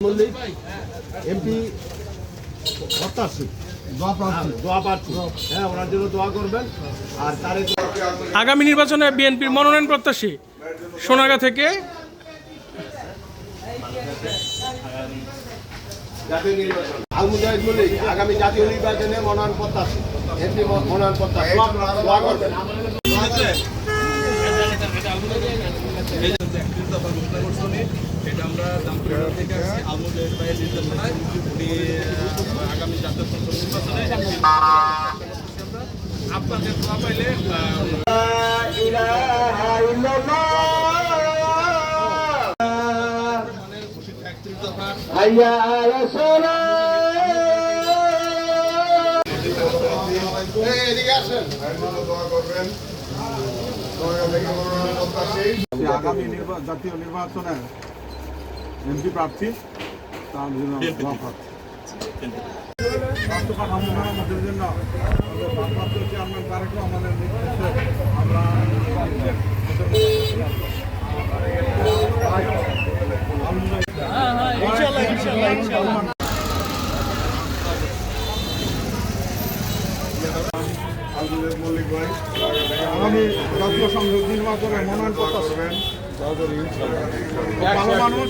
Mallick MP প্রত্যাশী দোয়া প্রার্থী হ্যাঁ, ওনার জন্য দোয়া করবেন। আর তার আগামী নির্বাচনে বিএনপির মনোনয়ন প্রত্যাশী সোনারগাঁ থেকে জাতীয় নির্বাচন আলমুজাহিদ মল্লিক আগামী জাতীয় নির্বাচনে মনোনয়ন প্রত্যাশী, এমপি মনোনয়ন প্রত্যাশী দোয়া করবেন। এটা আমরা দামপুরা থেকে আসছি আলমুজাহিদ ভাইয়ের নির্দেশনায় উনি আগামী জাতীয় সংসদ নির্বাচনে আপনাদের দোয়া পাইলে আগামী জাতীয় নির্বাচনে এমপি প্রার্থী তার জন্য স্বাস্থ্য কাঠামো মেরামতের জন্য ভারপ্রাপ্ত চেয়ারম্যান তারেক রহমানের নেতৃত্বে আমরা মল্লিক ভাই আগামী জাতীয় সংসদ নির্বাচনে মনোনয়ন প্রত্যাশী ভালো মানুষ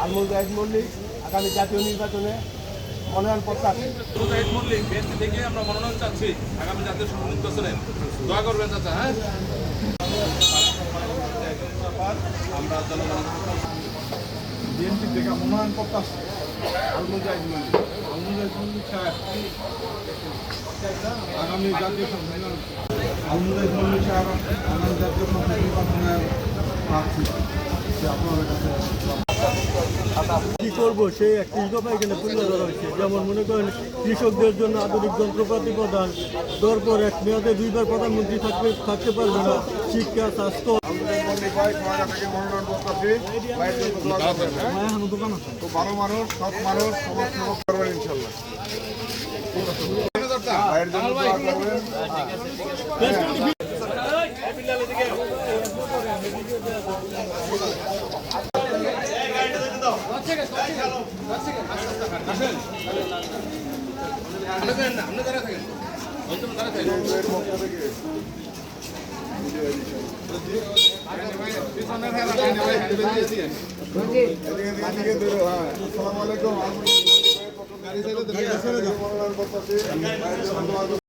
আলমুজাহিদ মল্লিক আগামী জাতীয় নির্বাচনে মনোনয়ন প্রত্যাশী। আলমুজাহিদ মল্লিক বিএনপি থেকে আমরা মনোনয়ন চাচ্ছি আগামী জাতীয় সংসদ নির্বাচনে দোয়া করবেন চাচা। হ্যাঁ, আমরা জনগণ বিএনপি থেকে মনোনয়ন প্রত্যাশী আলমুজাহিদ মল্লিক সাহেব আগামী জাতীয় সংসদ আলমুজাহিদ মল্লিক সাহেব আগামী জাতীয় সংসদ নির্বাচনের প্রার্থী আপনাদের কাছে কি করবো সেই একত্রিশ দফা এখানে তুলে ধরা হয়েছে। যেমন মনে করেন কৃষকদের জন্য আধুনিক যন্ত্রপাতি প্রদান, দরপর এক মেয়াদে দুইবার প্রধানমন্ত্রী থাকতে পারবে না, শিক্ষা স্বাস্থ্য। খুব ভালো মানুষ, সৎ মানুষ, সমাজ সেবক করবেন ইনশাল্লাহ। ভাইয়ের জন্য দোয়া করবেন। আসসালামু আলাইকুম।